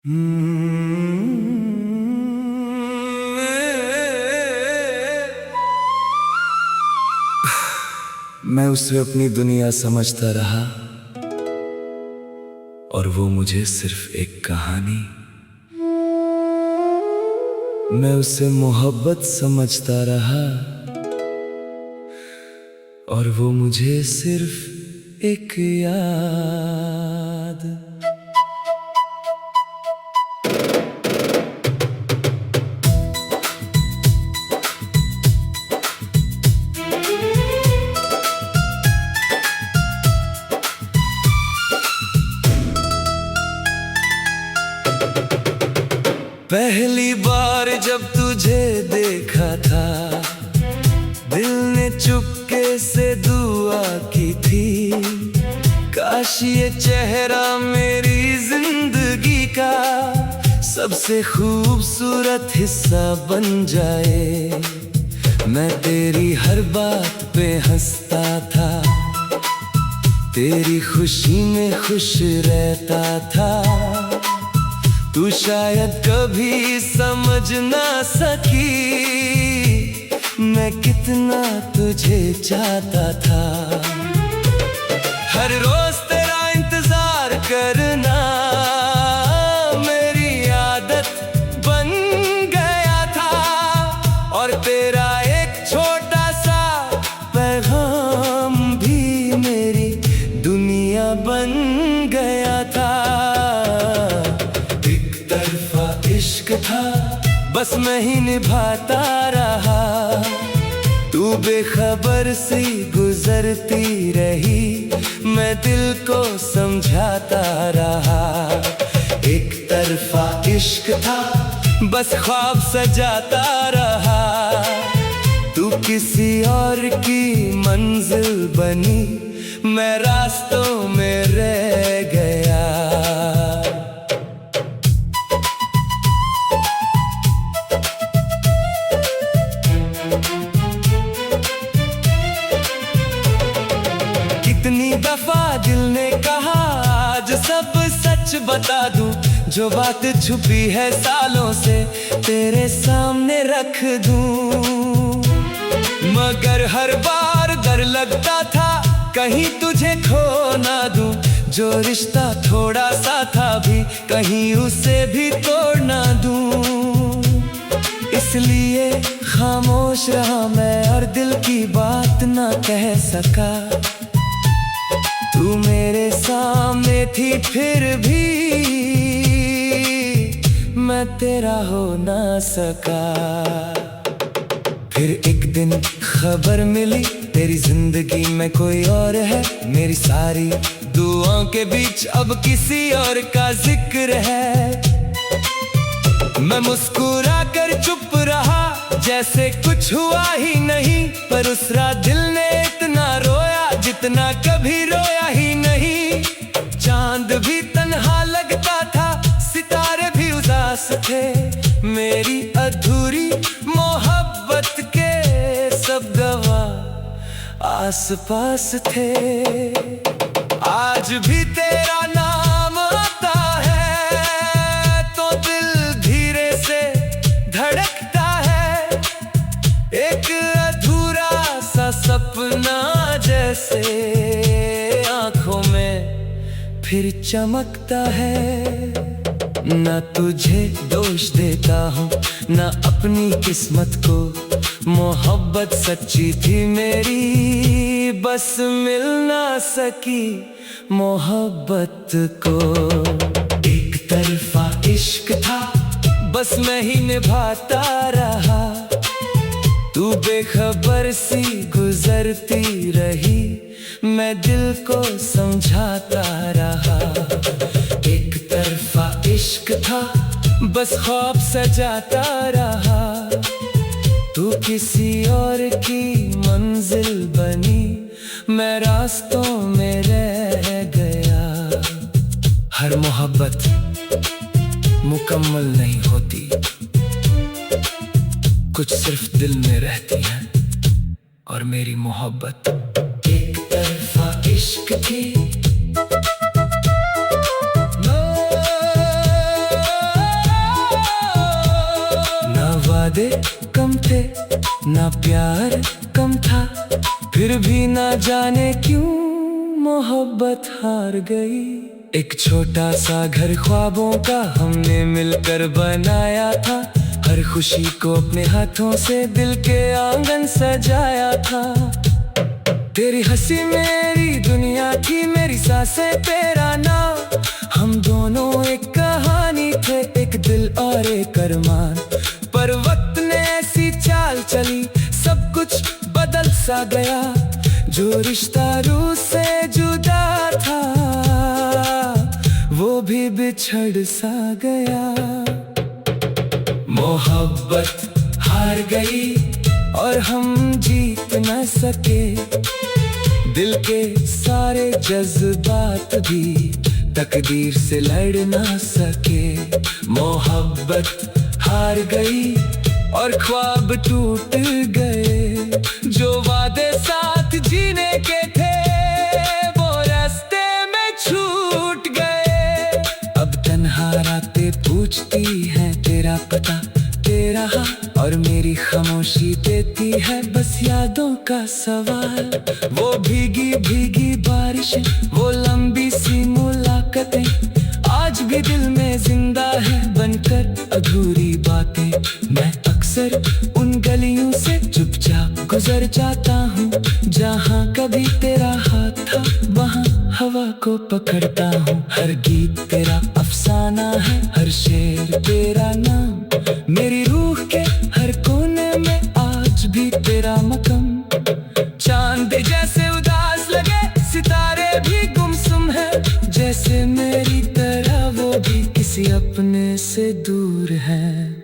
मैं उसे अपनी दुनिया समझता रहा और वो मुझे सिर्फ एक कहानी। मैं उसे मोहब्बत समझता रहा और वो मुझे सिर्फ एक याद। पहली बार जब तुझे देखा था, दिल ने चुपके से दुआ की थी, काश ये चेहरा मेरी जिंदगी का सबसे खूबसूरत हिस्सा बन जाए। मैं तेरी हर बात पे हंसता था, तेरी खुशी में खुश रहता था। तू शायद कभी समझ ना सकी मैं कितना तुझे चाहता था। हर रोज तेरा इंतजार करना मेरी आदत बन गया था, और तेरा एक छोटा सा पैगाम भी मेरी दुनिया बन गया था। इश्क था बस मैं ही निभाता रहा, तू बेखबर सी गुजरती रही, मैं दिल को समझाता रहा। एक तरफा इश्क था बस ख्वाब सजाता रहा, तू किसी और की मंजिल बनी, मैं रास्तों में रह गया। कितनी दफा दिल ने कहा आज सब सच बता दूं, जो बात छुपी है सालों से तेरे सामने रख दूं। मगर हर बार डर लगता था कहीं तुझे खो ना दूं, जो रिश्ता थोड़ा सा था भी कहीं उसे भी तोड़ ना दूं। इसलिए खामोश रहा मैं और दिल की बात ना कह सका। तू मेरे सामने थी फिर भी मैं तेरा हो ना सका। फिर एक दिन खबर मिली तेरी जिंदगी में कोई और है, मेरी सारी दुआओं के बीच अब किसी और का जिक्र है। मैं मुस्कुरा कर चुप रहा जैसे कुछ हुआ ही नहीं, पर उस रात दिल ने इतना रोया जितना कभी रोया ही नहीं। चांद भी तन्हा लगता था, सितारे भी उदास थे, मेरी अधूरी मोहब्बत के सब गवाह आस पास थे। आज भी तेरा नाम आता है तो दिल धीरे से धड़कता है, एक अधूरा सा सपना जैसे आंखों में फिर चमकता है। ना तुझे दोष देता हूँ ना अपनी किस्मत को, मोहब्बत सच्ची थी मेरी बस मिल ना सकी मोहब्बत को। एक तरफा इश्क था बस मैं ही निभाता रहा, तू बेखबर सी गुजरती रही, मैं दिल को समझाता रहा। एक तरफा इश्क था बस ख्वाब सजाता रहा, तू किसी और की मंजिल बनी, मैं रास्तों में रह गया। हर मोहब्बत मुकम्मल नहीं होती, कुछ सिर्फ दिल में रहती है, और मेरी मोहब्बत एक तरफा इश्क थी। वादे कम थे ना प्यार कम था, फिर भी ना जाने क्यों मोहब्बत हार गई। एक छोटा सा घर ख्वाबों का हमने मिलकर बनाया था, हर खुशी को अपने हाथों से दिल के आंगन सजाया था। तेरी हंसी मेरी दुनिया थी, मेरी सांसें तेरा नाम, हम दोनों एक कहानी थे, एक दिल और एक अरमान। पर वक्त ने ऐसी चाल चली, सब कुछ बदल सा गया, जो रिश्ता रूह से जुदा था वो भी बिछड़ सा गया। मोहब्बत हार गई और हम जीत न सके, दिल के सारे जज्बात भी तकदीर से लड़ ना सके। मोहब्बत हार गई और ख्वाब टूट गए, जो वादे साथ जीने के थे वो रास्ते में छूट गए। अब तन्हा रातें पूछती हैं तेरा पता तेरा हाँ, और मेरी खामोशी देती है बस यादों का सवाल। वो भीगी भीगी बारिशें, वो लंबी सी मुलाकातें, आज भी दिल में जिंदा है बनकर अधूरी बातें। मैं अक्सर उन गलियों से चुपचाप गुजर जाता हूँ, जहाँ कभी तेरा हाथ था वहाँ हवा को पकड़ता हूँ। हर गीत तेरा अफसाना है, हर शेर तेरा नाम, मेरी रूह के हर कोने में आज भी तेरा मकाम। चांद जैसे उदास लगे, सितारे भी गुमसुम है, जैसे मेरी तरह वो भी किसी अपने से दूर है।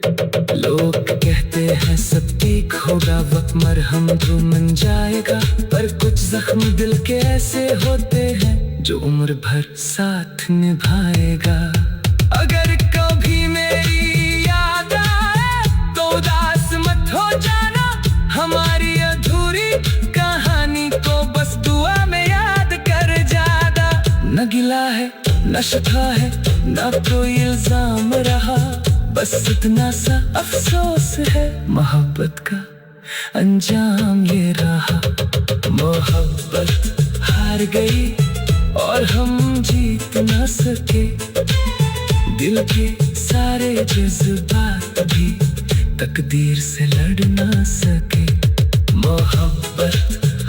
लोग कहते हैं सब ठीक होगा, वक्त मरहम तो मन जाएगा, पर कुछ जख्म दिल के ऐसे होते हैं जो उम्र भर साथ निभाएगा। अगर कभी मेरी याद आए तो उदास मत हो जाना, हमारी अधूरी कहानी को बस दुआ में याद कर जाना। न गिला है न शिकवा है न कोई इल्जाम रहा, बस इतना सा अफसोस है मोहब्बत का अंजाम ये रहा। मोहब्बत हार गई और हम जीत न सके, दिल के सारे जज्बात भी तकदीर से लड़ न सके। मोहब्बत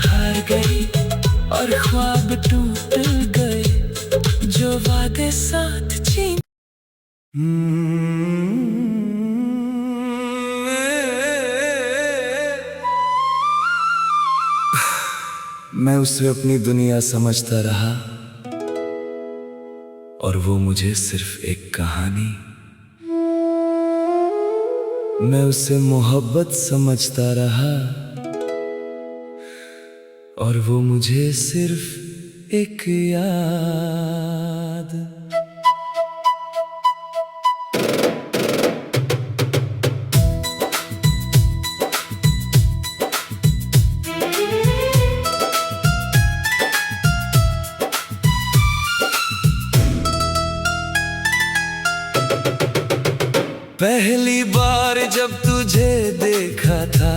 हार गई और ख्वाब टूट गए, जो वादे साथ जीने। मैं उसे अपनी दुनिया समझता रहा और वो मुझे सिर्फ एक कहानी। मैं उसे मोहब्बत समझता रहा और वो मुझे सिर्फ एक याद। पहली बार जब तुझे देखा था,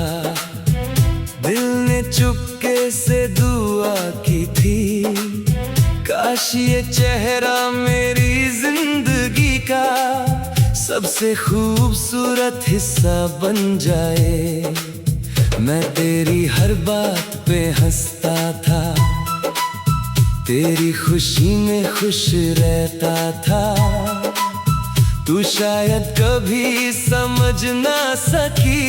दिल ने चुपके से दुआ की थी, काश ये चेहरा मेरी जिंदगी का सबसे खूबसूरत हिस्सा बन जाए। मैं तेरी हर बात पे हंसता था, तेरी खुशी में खुश रहता था। तू शायद कभी समझ ना सकी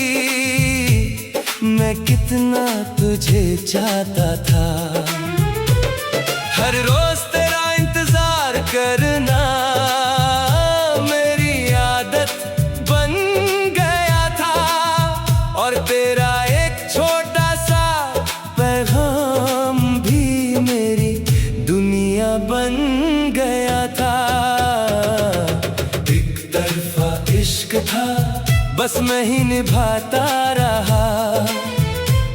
मैं कितना तुझे चाहता था। हर रोज तेरा इंतजार करना मेरी आदत बन गया था, और तेरा एक छोटा सा पैगाम भी मेरी दुनिया बन गया था। इश्क था बस मैं ही निभाता रहा,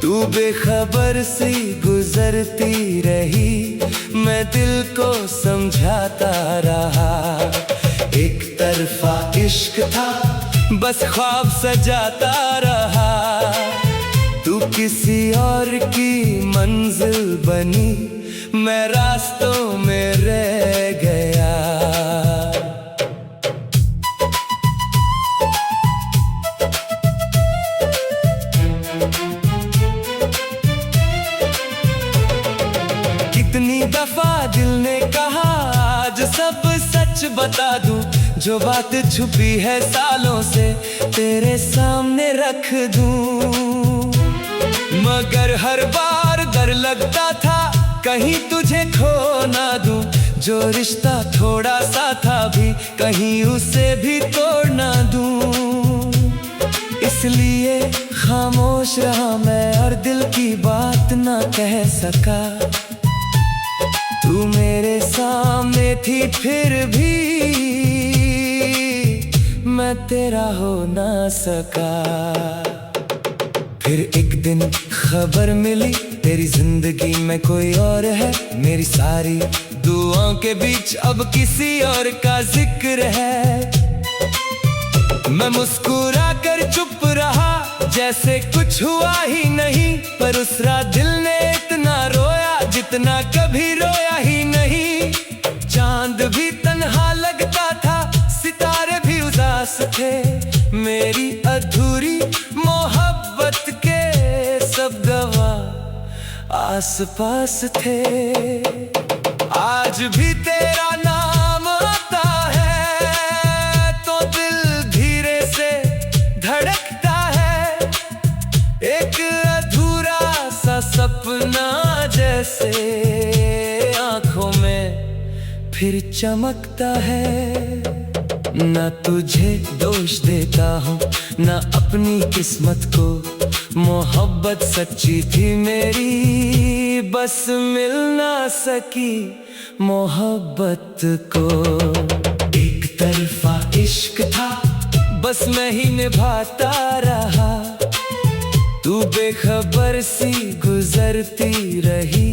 तू बेखबर सी गुजरती रही, मैं दिल को समझाता रहा। एक तरफा इश्क था बस ख्वाब सजाता रहा। तू किसी और की मंजिल बनी, मैं रास्तों में रह गया। कितनी दफा दिल ने कहा आज सब सच बता दूं, जो बात छुपी है सालों से तेरे सामने रख दूं। मगर हर बार डर लगता था कहीं तुझे खो ना दूं, जो रिश्ता थोड़ा सा था भी कहीं उसे भी तोड़ ना दूं। इसलिए खामोश रहा मैं और दिल की बात ना कह सका। तू मेरे सामने थी फिर भी मैं तेरा हो ना सका। फिर एक दिन खबर मिली तेरी जिंदगी में कोई और है, मेरी सारी दुआओं के बीच अब किसी और का जिक्र है। मैं मुस्कुरा कर चुप रहा जैसे कुछ हुआ ही नहीं, पर उस रात दिल ने इतना रोया जितना कभी रोया ही नहीं। चांद भी तन्हा लगता था, सितारे भी उदास थे, मेरी अधूरी मोहब्बत के सब गवाह आस पास थे। आज भी तेरा नाम आता है तो दिल धीरे से धड़कता है, एक अधूरा सा सपना जैसे आंखों में फिर चमकता है। ना तुझे दोष देता हूँ ना अपनी किस्मत को, मोहब्बत सच्ची थी मेरी बस मिल ना सकी मोहब्बत को। एक तरफा इश्क था बस मैं ही निभाता रहा, तू बेखबर सी गुजरती रही,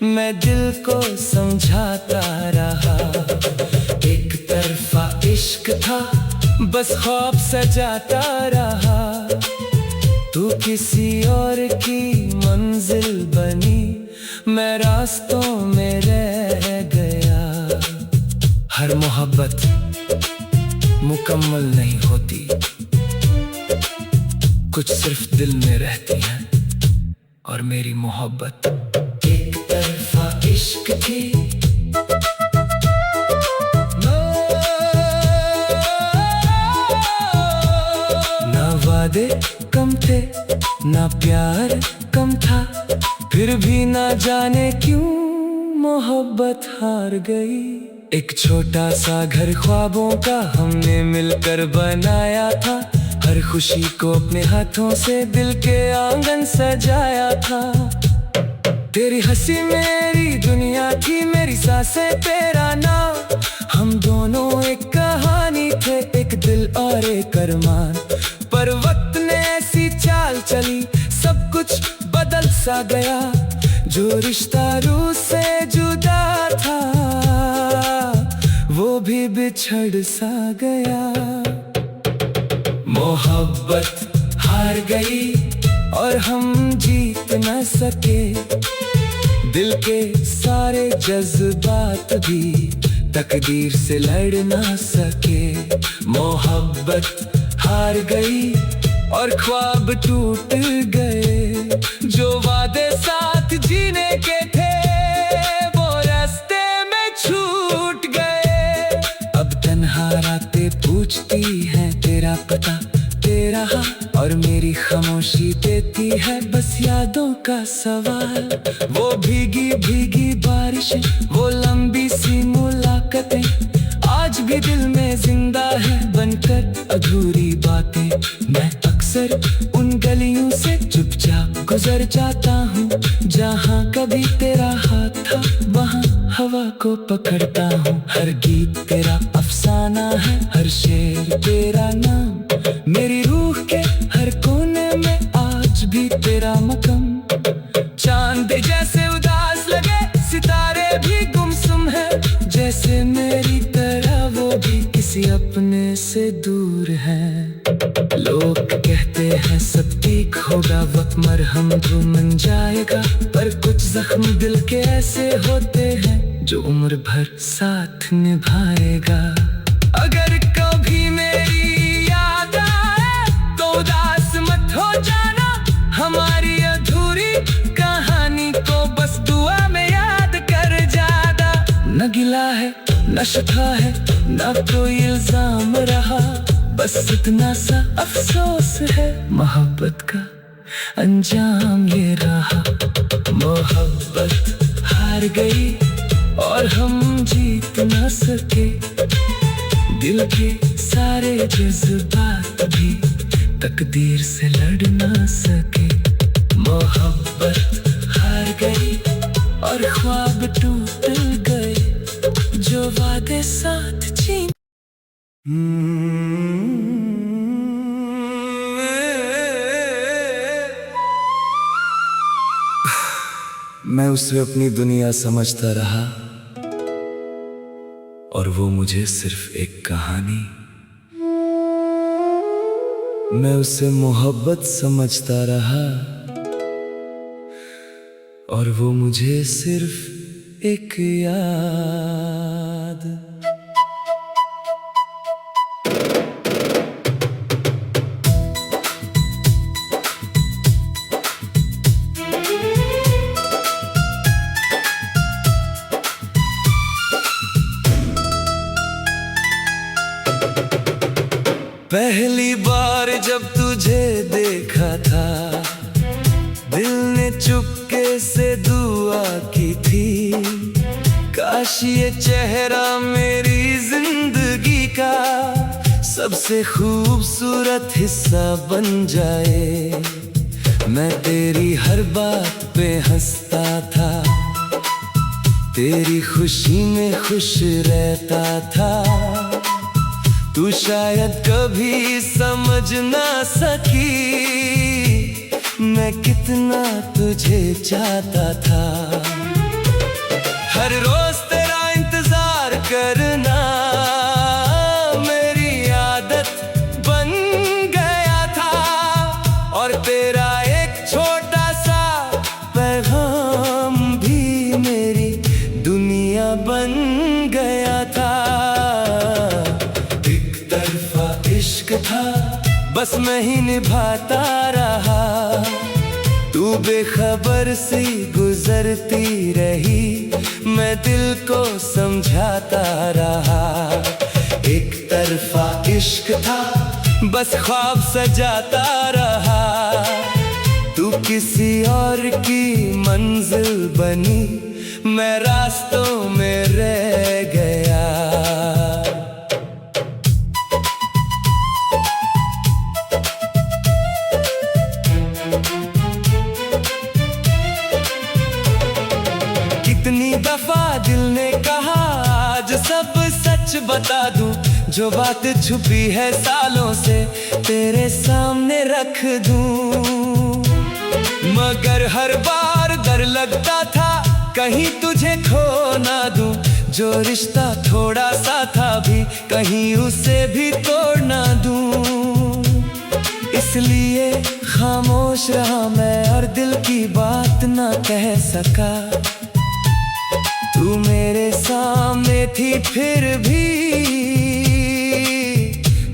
मैं दिल को समझाता रहा। एक तरफा इश्क था बस ख्वाब सजाता रहा, तू किसी और की मंजिल बनी, मैं रास्तों में रह गया। हर मोहब्बत मुकम्मल नहीं होती, कुछ सिर्फ दिल में रहती है, और मेरी मोहब्बत एक तरफा इश्क थी। ना वादे कम थे ना प्यार कम था, फिर भी ना जाने क्यों मोहब्बत हार गई। एक छोटा सा घर ख्वाबों का हमने मिलकर बनाया था, हर खुशी को अपने हाथों से दिल के आंगन सजाया था। तेरी हंसी मेरी दुनिया थी, मेरी सांसें तेरा नाम, हम दोनों एक कहानी थे, एक दिल और एक अरमान। पर वक्त ने ऐसी चाल चली सब कुछ बदल सा गया, जो रिश्ता रूह से जुदा था वो भी बिछड़ सा गया। मोहब्बत हार गई और हम जीत न सके, दिल के सारे जज्बात भी तकदीर से लड़ ना सके। मोहब्बत हार गई और ख्वाब टूट गए, जो वादे साथ जीने के थे वो रास्ते में छूट गए। अब तन्हा रातें पूछती हैं तेरा पता तेरा हाँ, और मेरी खामोशी देती है बस यादों का सवाल। वो भीगी भीगी बारिशें वो लंबी सी मुलाकातें आज भी दिल में जिंदा है बनकर अधूरी बातें। मैं अक्सर उन गलियों से चुपचाप गुजर जाता हूँ, जहाँ कभी तेरा हाथ था वहाँ हवा को पकड़ता हूँ। हर गीत तेरा अफसाना है, हर शेर तेरा नाम, मेरी रूह के हर कोने में आज भी तेरा मकाम। चांद जैसे उदास लगे सितारे भी गुमसुम है, जैसे मेरी तरह वो भी किसी अपने से दूर है। लोग कहते हैं सब ठीक होगा, वक्त मरहम तो मन जाएगा, पर कुछ जख्म दिल के ऐसे होते हैं जो उम्र भर साथ निभाएगा। अगर कभी मेरी याद आए तो उदास मत हो जाना, हमारी अधूरी कहानी को बस दुआ में याद कर जाना। न गिला है न शिकवा है न कोई इल्जाम रहा, बस इतना सा अफसोस है मोहब्बत का अंजाम ये रहा। मोहब्बत हार गई और हम जीत न सके, दिल के सारे जज्बात भी तकदीर से लड़ न सके। मोहब्बत हार गई और ख्वाब टूट गए जो वादे साथ छीन। मैं उसे अपनी दुनिया समझता रहा और वो मुझे सिर्फ एक कहानी। मैं उसे मोहब्बत समझता रहा और वो मुझे सिर्फ एक याद। पहली बार जब तुझे देखा था, दिल ने चुपके से दुआ की थी, काश ये चेहरा मेरी जिंदगी का सबसे खूबसूरत हिस्सा बन जाए। मैं तेरी हर बात पे हंसता था, तेरी खुशी में खुश रहता था। तू शायद कभी समझ ना सकी मैं कितना तुझे चाहता था। हर रोज तेरा इंतजार करना मेरी आदत बन गया था, और तेरा एक छोटा सा पैगाम भी मेरी दुनिया बन गया था। इश्क था बस मैं ही निभाता रहा, तू बेखबर सी गुजरती रही, मैं दिल को समझाता रहा। एक तरफा इश्क था बस ख्वाब सजाता रहा, तू किसी और की मंजिल बनी, मैं रास्तों में रह गया। कितनी दफा दिल ने कहा आज सब सच बता दूं, जो बात छुपी है सालों से तेरे सामने रख दूं। मगर हर बार डर लगता था कहीं तुझे खो ना दूं, जो रिश्ता थोड़ा सा था भी कहीं उसे भी तोड़ ना दूं। इसलिए खामोश रहा मैं और दिल की बात ना कह सका, तू मेरे सामने थी फिर भी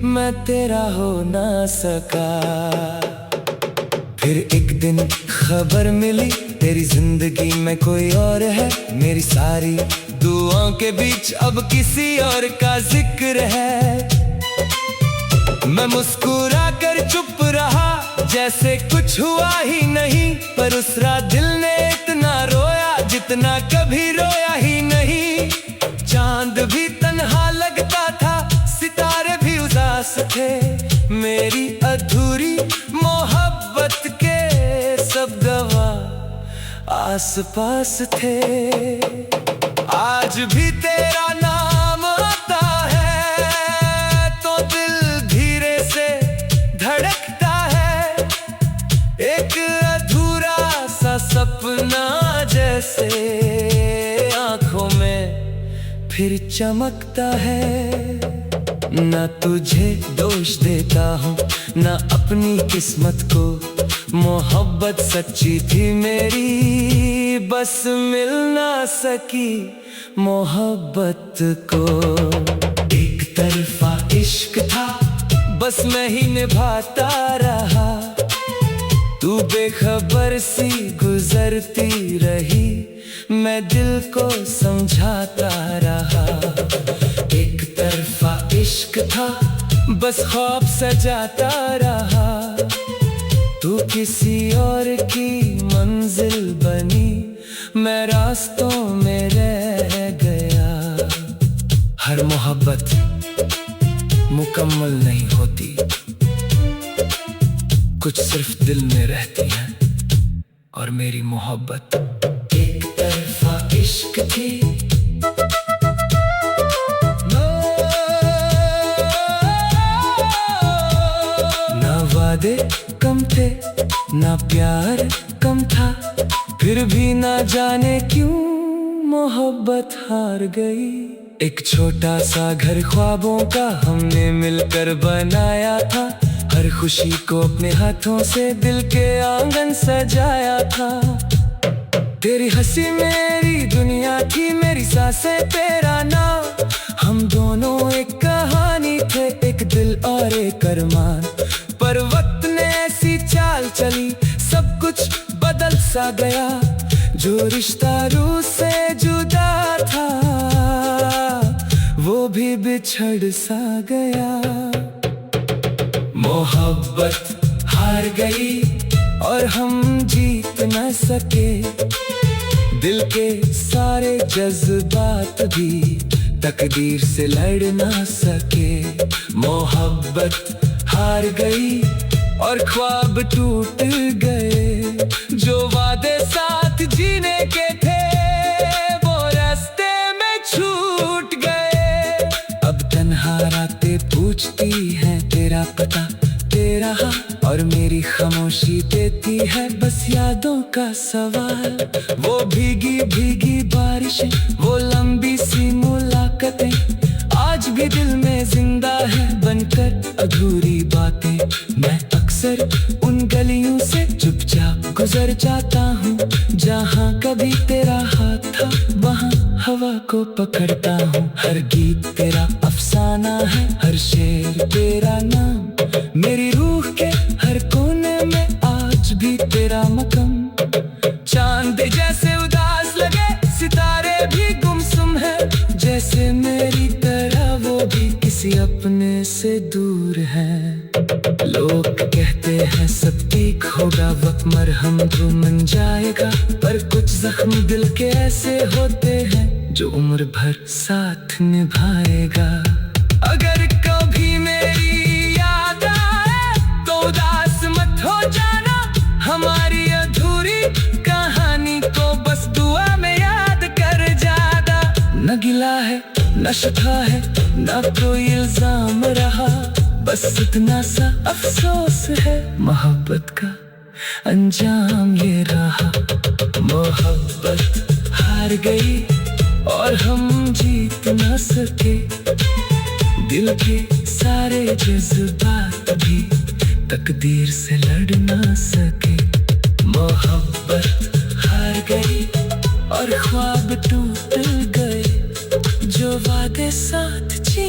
मैं तेरा हो ना सका। फिर एक दिन खबर मिली तेरी जिंदगी में कोई और है, मेरी सारी दुआओं के बीच अब किसी और का जिक्र है। मैं मुस्कुरा कर चुप रहा जैसे कुछ हुआ ही नहीं, पर उस रात दिल ने इतना रोया जितना कभी रोया ही नहीं। चांद भी तन्हा लगता था, सितारे भी उदास थे, मेरी अधूरी मोहब्बत के सब गवाह आस पास थे। आज भी तेरा नाम आता है तो दिल धीरे से धड़कता है, एक अधूरा सा सपना जैसे आंखों में फिर चमकता है। ना तुझे दोष देता हूँ ना अपनी किस्मत को। मोहब्बत सच्ची थी मेरी, बस मिल ना सकी मोहब्बत को। एक तरफा इश्क था, बस मैं ही निभाता रहा। तू बेखबर सी गुजरती रही, मैं दिल को समझाता रहा। एक तरफा इश्क था, बस ख्वाब सजाता रहा। तू किसी और की मंजिल बनी, मैं रास्तों में रह गया। हर मोहब्बत मुकम्मल नहीं होती, कुछ सिर्फ दिल में रहती है। और मेरी मोहब्बत एक तरफा इश्क थी। ना वादे कम थे ना प्यार कम था, फिर भी ना जाने क्यों मोहब्बत हार गई। एक छोटा सा घर ख्वाबों का हमने मिलकर बनाया था। हर खुशी को अपने हाथों से दिल के आंगन सजाया था। तेरी हंसी मेरी दुनिया थी, मेरी सांसें तेरा नाम। हम दोनों एक कहानी थे, एक दिल और एक अरमान। पर वक्त ने ऐसी चाल चली, सब कुछ बदल सा गया। जो रिश्ता रूह से जुदा था, वो भी बिछड़ सा गया। मोहब्बत हार गई और हम जीत न सके। दिल के सारे जज्बात भी तकदीर से लड़ ना सके। मोहब्बत हार गई और ख्वाब टूट गए। जो वादे साथ जीने के थे, वो रास्ते में छूट गए। अब तन्हा रातें पूछती हैं तेरा पता तेरा हाँ, और मेरी खामोशी देती है बस यादों का सवाल। वो भीगी भीगी बारिशें, वो लंबी सी मुलाकातें, आज भी दिल में जिंदा है बनकर अधूरी बातें। मैं अक्सर उन गलियों से चुपचाप गुजर जाता हूँ, जहाँ कभी तेरा हाथ था वहाँ हवा को पकड़ता हूँ। हर गीत तेरा अफसाना है, हर शेर तेरा नाम। मेरी रूह के हर कोने में आज भी तेरा मकाम। चांद जैसे उदास लगे, सितारे भी गुमसुम है। जैसे मेरी तरह वो भी किसी अपने से दूर है। लोग कहते हैं सब ठीक होगा, वक्त मरहम तो मन जाएगा। पर कुछ जख्म दिल के ऐसे होते हैं जो उम्र भर साथ निभाएगा। अगर कभी मेरी याद आए तो उदास मत हो जाना। हमारी अधूरी कहानी को बस दुआ में याद कर जाना। न गिला है न शिकवा है न कोई इल्जाम रहा, बस इतना सा अफसोस है मोहब्बत का अंजाम ये रहा। मोहब्बत हार गई और हम जीत न सके। दिल के सारे जज्बात भी तकदीर से लड़ ना सके। मोहब्बत हार गई और ख्वाब टूट गए। जो वादे साथ जी